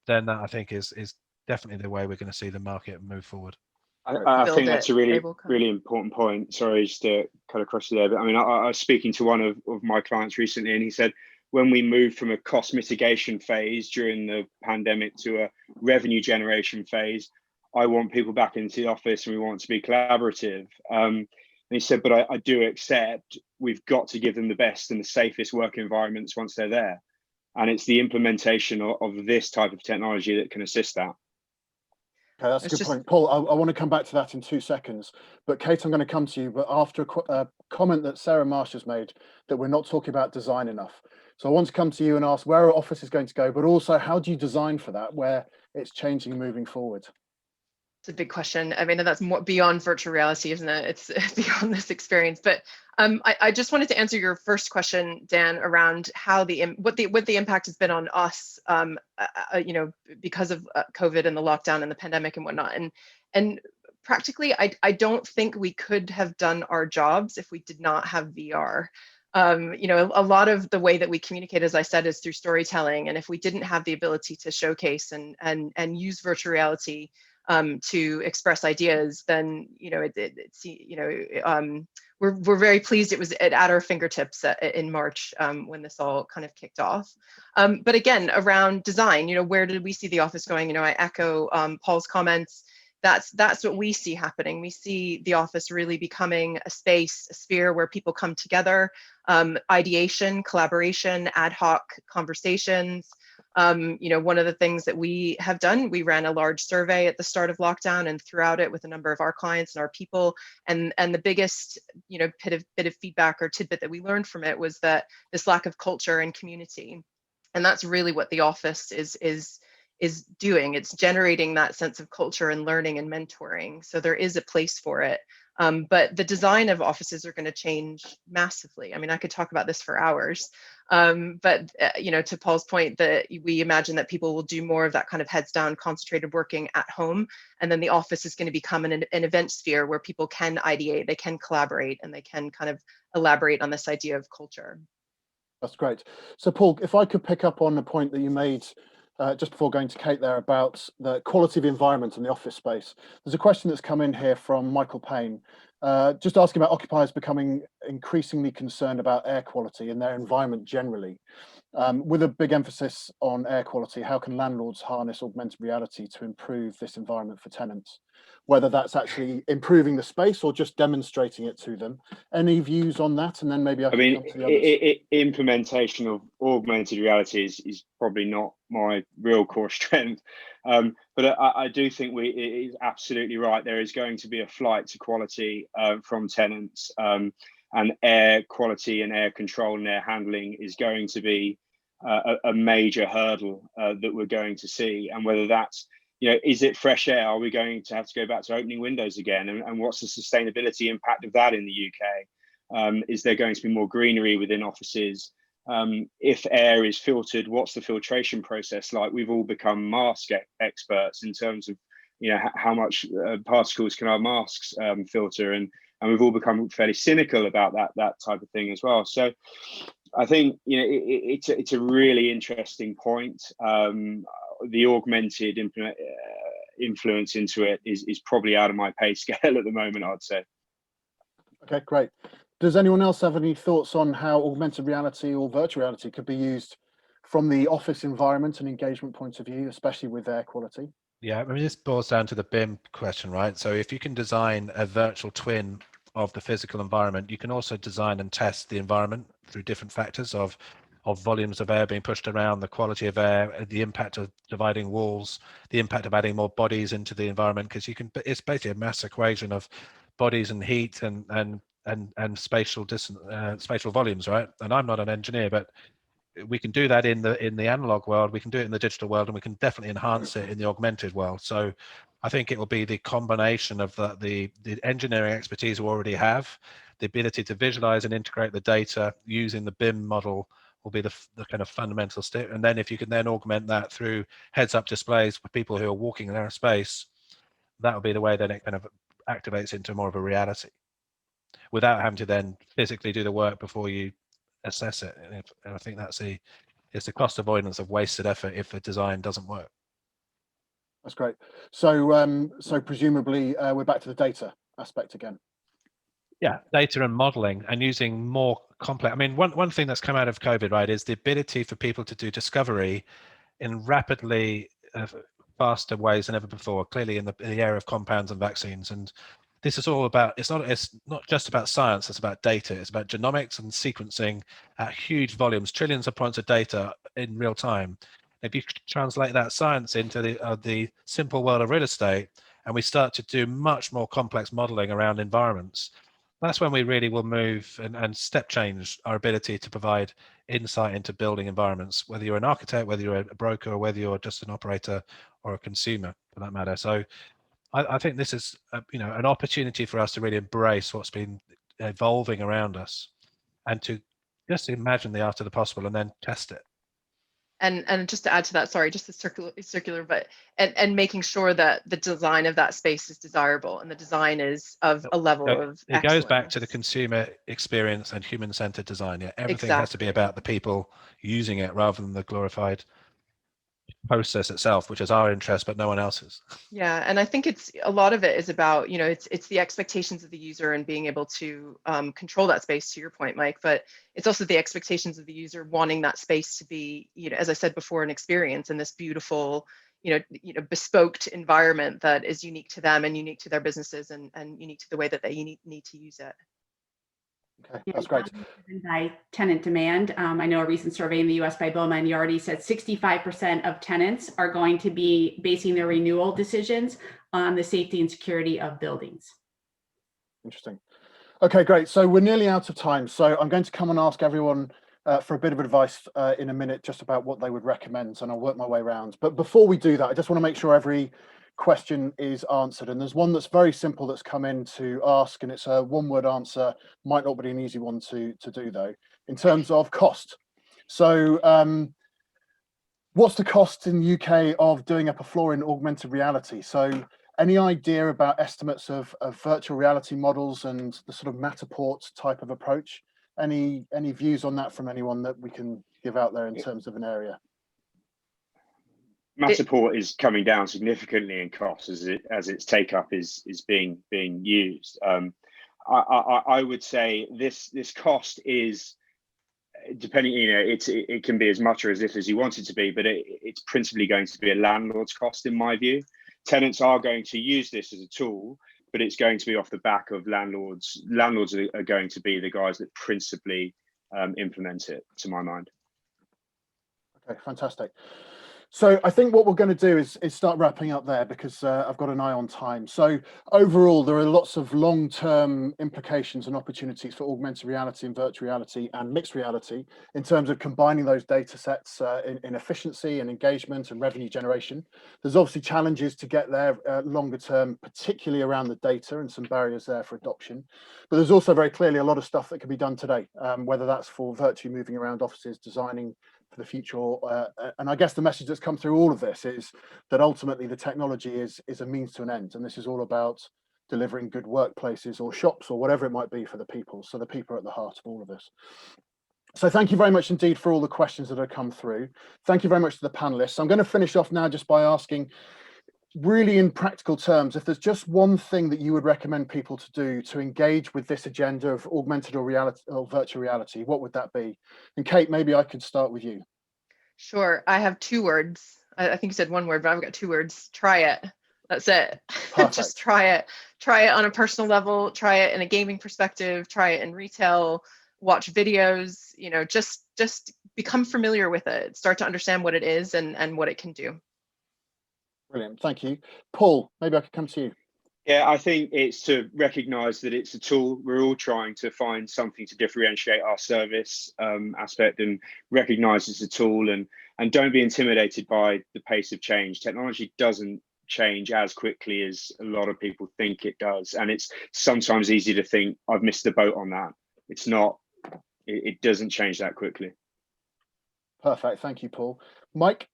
then that I think is definitely the way we're going to see the market move forward. I think that's a really important point. Sorry, just to cut across you there, but I mean, I was speaking to one of my clients recently, and he said, when we moved from a cost mitigation phase during the pandemic to a revenue generation phase, I want people back into the office and we want to be collaborative. And he said, but I do accept we've got to give them the best and the safest work environments once they're there. And it's the implementation of this type of technology that can assist that. Okay, that's a good point. Paul, I want to come back to that in 2 seconds, but Kate, I'm going to come to you, but after a comment that Sarah Marsh has made, that we're not talking about design enough. So I want to come to you and ask where our office is going to go, but also how do you design for that, where it's changing moving forward? It's a big question. I mean, that's more beyond virtual reality, isn't it? It's beyond this experience. But I just wanted to answer your first question, Dan, around how what the impact has been on us, because of COVID and the lockdown and the pandemic and whatnot. And practically, I don't think we could have done our jobs if we did not have VR. A lot of the way that we communicate, as I said, is through storytelling. And if we didn't have the ability to showcase and use virtual reality to express ideas, then we're very pleased it was at our fingertips in March when this all kind of kicked off. But again, around design, where did we see the office going? I echo Paul's comments. That's what we see happening. We see the office really becoming a space, a sphere where people come together, ideation, collaboration, ad hoc conversations. One of the things that we have done, we ran a large survey at the start of lockdown and throughout it with a number of our clients and our people. And the biggest, bit of feedback or tidbit that we learned from it was that this lack of culture and community. And that's really what the office is doing. It's generating that sense of culture and learning and mentoring. So there is a place for it. But the design of offices are going to change massively. I mean, I could talk about this for hours. But to Paul's point, that we imagine that people will do more of that kind of heads down, concentrated working at home. And then the office is going to become an event sphere where people can ideate, they can collaborate, and they can kind of elaborate on this idea of culture. That's great. So Paul, if I could pick up on the point that you made just before going to Kate there, about the quality of environment in the office space. There's a question that's come in here from Michael Payne, just asking about occupiers becoming increasingly concerned about air quality in their environment generally. With a big emphasis on air quality, how can landlords harness augmented reality to improve this environment for tenants? Whether that's actually improving the space or just demonstrating it to them. Any views on that? And then maybe I can come to the others. Implementation of augmented reality is probably not my real core strength. But I do think it is absolutely right. There is going to be a flight to quality from tenants. And air quality and air control and air handling is going to be a major hurdle that we're going to see. And whether that's, is it fresh air? Are we going to have to go back to opening windows again? And what's the sustainability impact of that in the UK? Is there going to be more greenery within offices? If air is filtered, what's the filtration process like? We've all become mask experts in terms of, how much particles can our masks filter, and we've all become fairly cynical about that type of thing as well. So I think it's a really interesting point. The augmented influence into it is probably out of my pay scale at the moment, I'd say. Okay, great. Does anyone else have any thoughts on how augmented reality or virtual reality could be used from the office environment and engagement point of view, especially with air quality? Yeah, I mean, this boils down to the BIM question, right? So if you can design a virtual twin of the physical environment, you can also design and test the environment through different factors of volumes of air being pushed around, the quality of air, the impact of dividing walls, the impact of adding more bodies into the environment, because it's basically a mass equation of bodies and heat and spatial volumes, right? And I'm not an engineer, but we can do that in the analog world, we can do it in the digital world, and we can definitely enhance it in the augmented world. So I think it will be the combination of the engineering expertise we already have, the ability to visualize and integrate the data using the BIM model will be the kind of fundamental step. And then if you can then augment that through heads-up displays for people who are walking in their space, that will be the way that it kind of activates into more of a reality, without having to then physically do the work before you assess it. And I think it's the cost avoidance of wasted effort if the design doesn't work. That's great. So so presumably we're back to the data aspect again. Yeah, data and modeling and using more complex. I mean, one thing that's come out of COVID, right, is the ability for people to do discovery in rapidly faster ways than ever before, clearly in the area of compounds and vaccines. And this is all about, it's not just about science, it's about data. It's about genomics and sequencing at huge volumes, trillions of points of data in real time. If you translate that science into the simple world of real estate, and we start to do much more complex modeling around environments, that's when we really will move and step change our ability to provide insight into building environments, whether you're an architect, whether you're a broker, or whether you're just an operator or a consumer for that matter. So I think this is an opportunity for us to really embrace what's been evolving around us, and to just imagine the art of the possible and then test it. And just to add to that, sorry, just the circular, but and making sure that the design of that space is desirable and the design is of a level of it goes back to the consumer experience and human-centered design. Yeah, everything has to be about the people using it rather than the glorified process itself, which is our interest but no one else's. Yeah, and I think it's a lot of it is about, it's the expectations of the user and being able to control that space, to your point, Mike, but it's also the expectations of the user wanting that space to be, as I said before, an experience in this beautiful, bespoke environment that is unique to them and unique to their businesses and unique to the way that they need to use it. Okay, that's great. By tenant demand, I know a recent survey in the US by Bowman Yardy said 65% of tenants are going to be basing their renewal decisions on the safety and security of buildings. Interesting. Okay, great. So we're nearly out of time. So I'm going to come and ask everyone for a bit of advice in a minute, just about what they would recommend, and I'll work my way around. But before we do that, I just want to make sure every question is answered, and there's one that's very simple that's come in to ask, and it's a one-word answer. Might not be an easy one to do though, in terms of cost. So what's the cost in the UK of doing up a floor in augmented reality? So any idea about estimates of virtual reality models and the sort of Matterport type of approach? Any views on that from anyone that we can give out there in terms of an area? Matterport is coming down significantly in cost as its take up is being used. I would say this cost is, depending, it can be as much or as little as you want it to be, but it's principally going to be a landlord's cost in my view. Tenants are going to use this as a tool, but it's going to be off the back of landlords. Landlords are going to be the guys that principally implement it, to my mind. Okay, fantastic. So I think what we're going to do is start wrapping up there, because I've got an eye on time. So overall, there are lots of long-term implications and opportunities for augmented reality and virtual reality and mixed reality in terms of combining those data sets in efficiency and engagement and revenue generation. There's obviously challenges to get there longer term, particularly around the data, and some barriers there for adoption. But there's also very clearly a lot of stuff that can be done today, whether that's for virtually moving around offices, designing for the future, and I guess the message that's come through all of this is that ultimately the technology is a means to an end, and this is all about delivering good workplaces or shops or whatever it might be for the people. So the people are at the heart of all of this. So thank you very much indeed for all the questions that have come through. Thank you very much to the panelists. I'm going to finish off now just by asking, really in practical terms, if there's just one thing that you would recommend people to do to engage with this agenda of augmented or virtual reality, what would that be? And Kate, maybe I could start with you. Sure. I have 2 words. I think you said 1 word, but I've got 2 words. Try it. That's it. Just try it. Try it on a personal level. Try it in a gaming perspective. Try it in retail. Watch videos. Just become familiar with it. Start to understand what it is and what it can do. Brilliant, thank you. Paul, maybe I could come to you. Yeah, I think it's to recognise that it's a tool. We're all trying to find something to differentiate our service aspect, and recognise it's a tool, and don't be intimidated by the pace of change. Technology doesn't change as quickly as a lot of people think it does, and it's sometimes easy to think I've missed the boat on that. It's not. It doesn't change that quickly. Perfect, thank you, Paul. Mike?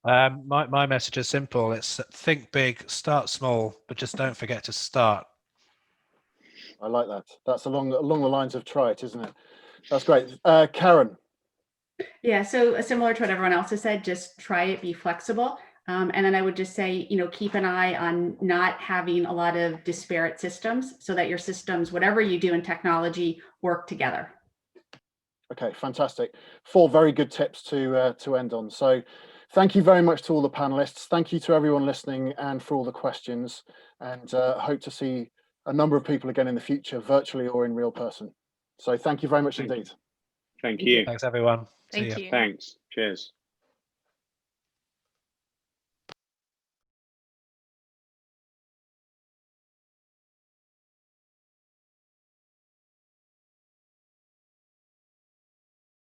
My message is simple. It's think big, start small, but just don't forget to start. I like that. That's along the lines of try it, isn't it? That's great. Karen? Yeah, so similar to what everyone else has said, just try it, be flexible. And then I would just say, keep an eye on not having a lot of disparate systems, so that your systems, whatever you do in technology, work together. Okay, fantastic. 4 very good tips to end on. So thank you very much to all the panelists. Thank you to everyone listening and for all the questions, and hope to see a number of people again in the future, virtually or in real person. So thank you very much indeed. Thank you. Thanks, everyone. Thank you. Thanks. Cheers.